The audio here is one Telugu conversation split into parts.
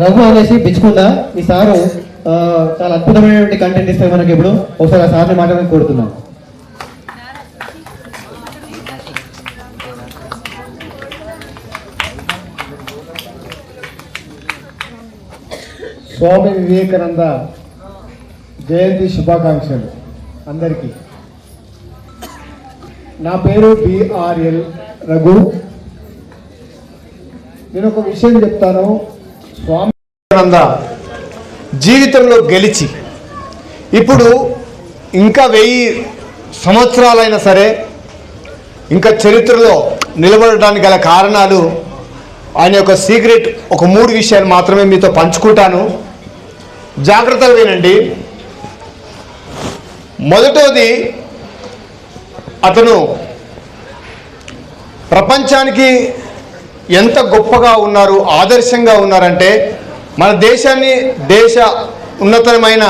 రఘు అనేసి బిచ్చుకుండా ఈ సారు చాలా అద్భుతమైనటువంటి కంటెంట్ ఇస్తారు మనకి. ఇప్పుడు ఒకసారి ఆ సార్ని మాట్లాడడానికి కోరుతున్నాను. స్వామి వివేకానంద జయంతి శుభాకాంక్షలు అందరికీ. నా పేరు బిఆర్ఎల్ రఘు. నేను ఒక విషయం చెప్తాను. స్వామి వివేకానంద జీవితంలో గెలిచి ఇప్పుడు ఇంకా 1000 సంవత్సరాలైనా సరే ఇంకా చరిత్రలో నిలబడడానికి గల కారణాలు ఆయన యొక్క సీక్రెట్ ఒక 3 విషయాలు మాత్రమే మీతో పంచుకుంటాను. జాగ్రత్తగా వినండి. మొదటోది, అతను ప్రపంచానికి ఎంత గొప్పగా ఉన్నారు, ఆదర్శంగా ఉన్నారంటే మన దేశాన్ని ఉన్నతమైన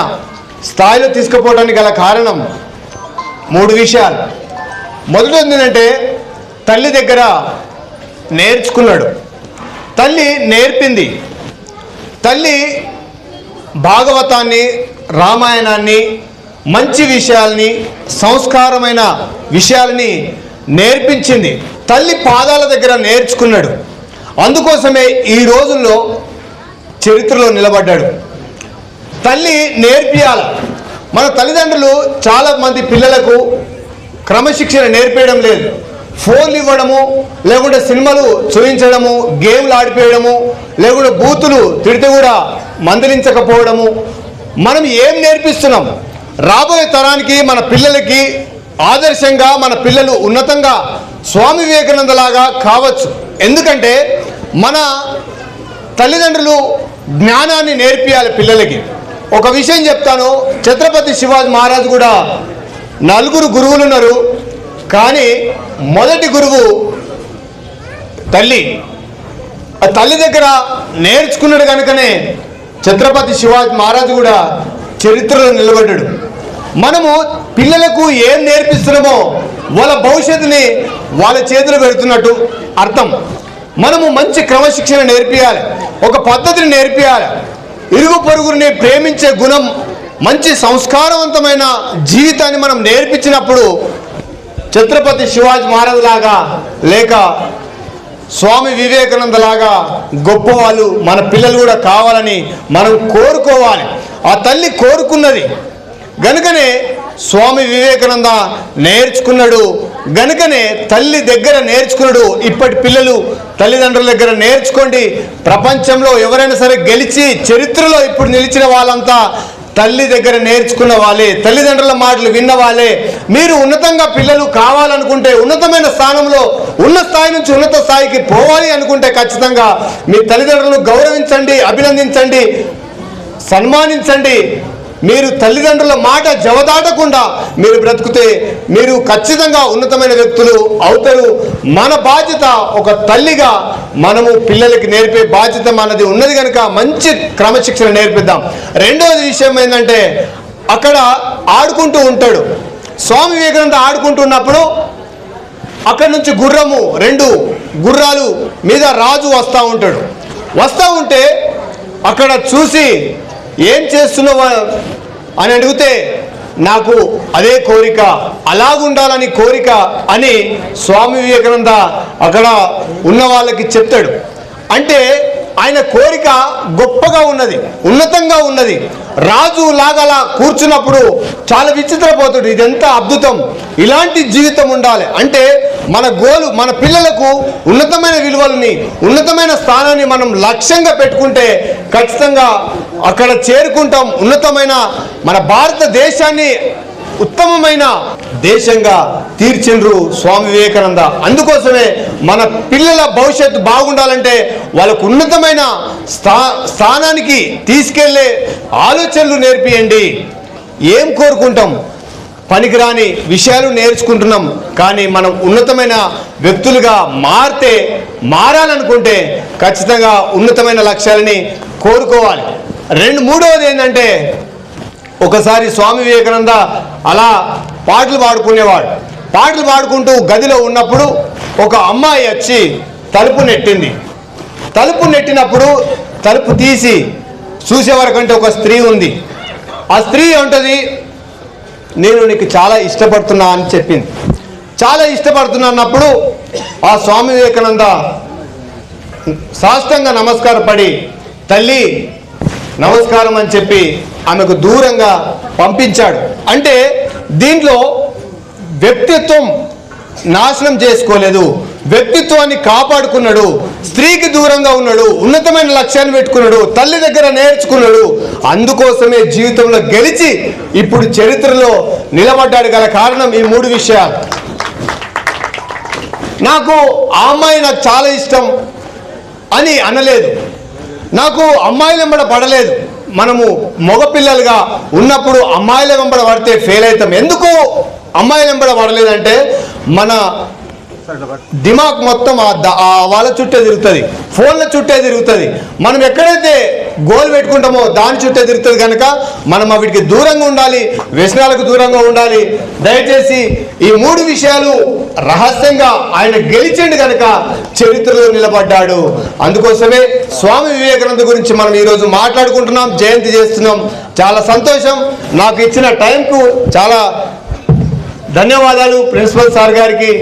స్థాయిలో తీసుకుపోవడానికి గల కారణం 3 విషయాలు. మొదటిది ఏంటంటే తల్లి దగ్గర నేర్చుకున్నాడు. తల్లి నేర్పింది. తల్లి భాగవతాన్ని, రామాయణాన్ని, మంచి విషయాల్ని, సంస్కారమైన విషయాల్ని నేర్పించింది. తల్లి పాదాల దగ్గర నేర్చుకున్నాడు. అందుకోసమే ఈ రోజుల్లో చరిత్రలో నిలబడ్డాడు. తల్లి నేర్పియాలి. మన తల్లిదండ్రులు చాలామంది పిల్లలకు క్రమశిక్షణ నేర్పేయడం లేదు. ఫోన్లు ఇవ్వడము, లేకుంటే సినిమాలు చూపించడము, గేమ్లు ఆడిపోయడము, లేకుంటే బూతులు తిడితే కూడా మందలించకపోవడము. మనం ఏం నేర్పిస్తున్నాం? రాబోయే తరానికి మన పిల్లలకి ఆదర్శంగా మన పిల్లలు ఉన్నతంగా స్వామి వివేకానంద లాగా కావచ్చు. ఎందుకంటే మన తల్లిదండ్రులు జ్ఞానాన్ని నేర్పియాలి పిల్లలకి. ఒక విషయం చెప్తాను. ఛత్రపతి శివాజీ మహారాజు కూడా 4 గురువులు ఉన్నారు. కానీ మొదటి గురువు తల్లి. ఆ తల్లి దగ్గర నేర్చుకున్నాడు కనుకనే ఛత్రపతి శివాజీ మహారాజు కూడా చరిత్రలో నిలబడ్డాడు. మనము పిల్లలకు ఏం నేర్పిస్తున్నామో వాళ్ళ భవిష్యత్తుని వాళ్ళ చేతులు పెడుతున్నట్టు అర్థం. మనము మంచి క్రమశిక్షణ నేర్పియాలి, ఒక పద్ధతిని నేర్పియాలి. ఇరుగు పొరుగుని ప్రేమించే గుణం, మంచి సంస్కారవంతమైన జీవితాన్ని మనం నేర్పించినప్పుడు ఛత్రపతి శివాజీ మహారాజు లాగా లేక స్వామి వివేకానంద లాగా గొప్ప వాళ్ళు మన పిల్లలు కూడా కావాలని మనం కోరుకోవాలి. ఆ తల్లి కోరుకున్నది గనుకనే స్వామి వివేకానంద నేర్చుకున్నాడు. గనుకనే తల్లి దగ్గర నేర్చుకున్నాడు. ఇప్పటి పిల్లలు తల్లిదండ్రుల దగ్గర నేర్చుకోండి. ప్రపంచంలో ఎవరైనా సరే గెలిచి చరిత్రలో ఇప్పుడు నిలిచిన వాళ్ళంతా తల్లి దగ్గర నేర్చుకున్న వాళ్ళే, తల్లిదండ్రుల మాటలు విన్న వాళ్ళే. మీరు ఉన్నతంగా పిల్లలు కావాలనుకుంటే, ఉన్నతమైన స్థానంలో ఉన్న స్థాయి నుంచి ఉన్నత స్థాయికి పోవాలి అనుకుంటే ఖచ్చితంగా మీ తల్లిదండ్రులను గౌరవించండి, అభినందించండి, సన్మానించండి. మీరు తల్లిదండ్రుల మాట జవదాటకుండా మీరు బ్రతుకుతే మీరు ఖచ్చితంగా ఉన్నతమైన వ్యక్తులు అవుతారు. మన బాధ్యత ఒక తల్లిగా మనము పిల్లలకి నేర్పే బాధ్యత మనది ఉన్నది కనుక మంచి క్రమశిక్షణ నేర్పిద్దాం. రెండవది విషయం ఏంటంటే అక్కడ ఆడుకుంటూ ఉంటాడు. స్వామి వివేకానంద ఆడుకుంటున్నప్పుడు అక్కడి నుంచి గుర్రము, 2 గుర్రాలు మీద రాజు వస్తూ ఉంటాడు. వస్తూ ఉంటే అక్కడ చూసి ఏం చేస్తున్నావు అని అడిగితే నాకు అదే కోరిక, అలాగుండాలని కోరిక అని స్వామి వివేకానంద అక్కడ ఉన్న వాళ్ళకి చెప్తాడు. అంటే ఆయన కోరిక గొప్పగా ఉన్నది, ఉన్నతంగా ఉన్నది. రాజు లాగా కూర్చున్నప్పుడు చాలా విచిత్రపోతాడు. ఇదెంత అద్భుతం, ఇలాంటి జీవితం ఉండాలి అంటే మన గోలు, మన పిల్లలకు ఉన్నతమైన విలువల్ని, ఉన్నతమైన స్థానాన్ని మనం లక్ష్యంగా పెట్టుకుంటే ఖచ్చితంగా అక్కడ చేరుకుంటాం. ఉన్నతమైన మన భారతదేశాన్ని ఉత్తమమైన దేశంగా తీర్చిండ్రు స్వామి వివేకానంద. అందుకోసమే మన పిల్లల భవిష్యత్తు బాగుండాలంటే వాళ్ళకు ఉన్నతమైన స్థానానికి తీసుకెళ్లే ఆలోచనలు నేర్పియండి. ఏం కోరుకుంటాం? పనికిరాని విషయాలు నేర్చుకుంటున్నాం. కానీ మనం ఉన్నతమైన వ్యక్తులుగా మారాలనుకుంటే ఖచ్చితంగా ఉన్నతమైన లక్ష్యాలని కోరుకోవాలి. మూడవది ఏంటంటే ఒకసారి స్వామి వివేకానంద అలా పాటలు పాడుకునేవాడు. పాటలు పాడుకుంటూ గదిలో ఉన్నప్పుడు ఒక అమ్మాయి వచ్చి తలుపు నెట్టింది. తలుపు నెట్టినప్పుడు తలుపు తీసి చూసేవారికంటే ఒక స్త్రీ ఉంది. ఆ స్త్రీ ఉంటుంది, నేను నీకు చాలా ఇష్టపడుతున్నా అని చెప్పింది. చాలా ఇష్టపడుతున్నా అన్నప్పుడు ఆ స్వామి వివేకానంద సాష్టాంగ నమస్కారపడి తల్లి నమస్కారం అని చెప్పి ఆమెకు దూరంగా పంపించాడు. అంటే దీంట్లో వ్యక్తిత్వం నాశనం చేసుకోలేదు, వ్యక్తిత్వాన్ని కాపాడుకున్నాడు, స్త్రీకి దూరంగా ఉన్నాడు, ఉన్నతమైన లక్ష్యాన్ని పెట్టుకున్నాడు, తల్లి దగ్గర నేర్చుకున్నాడు. అందుకోసమే జీవితంలో గెలిచి ఇప్పుడు చరిత్రలో నిలబడ్డాడు. గల కారణం ఈ 3 విషయాలు. నాకు ఆ అమ్మాయి నాకు చాలా ఇష్టం అని అనలేదు, నాకు అమ్మాయిల వెంబడ పడలేదు. మనము మగపిల్లలుగా ఉన్నప్పుడు అమ్మాయిల వెంబడ పడితే ఫెయిల్ అవుతాం. ఎందుకు అమ్మాయిల వెంబడ పడలేదంటే మన దిమాగ్ మొత్తం వాళ్ళ చుట్టే తిరుగుతుంది, ఫోన్ల చుట్టే తిరుగుతుంది. మనం ఎక్కడైతే గోల్ పెట్టుకుంటామో దాని చుట్టే తిరుగుతుంది. కనుక మనం వీటికి దూరంగా ఉండాలి, వ్యసనాలకు దూరంగా ఉండాలి. దయచేసి ఈ 3 విషయాలు రహస్యంగా ఆయన గెలిచిండు కనుక చరిత్రలో నిలబడ్డాడు. అందుకోసమే స్వామి వివేకానంద గురించి మనం ఈరోజు మాట్లాడుకుంటున్నాం, జయంతి చేస్తున్నాం. చాలా సంతోషం. నాకు ఇచ్చిన టైంకు చాలా ధన్యవాదాలు ప్రిన్సిపల్ సార్ గారికి,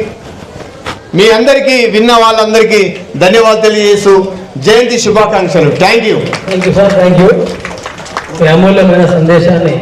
మీ అందరికీ విన్న వాళ్ళందరికీ ధన్యవాదాలు తెలియజేస్తూ జయంతి శుభాకాంక్షలు. Thank you sir, thank you. మీ అమూల్యమైన సందేశాన్ని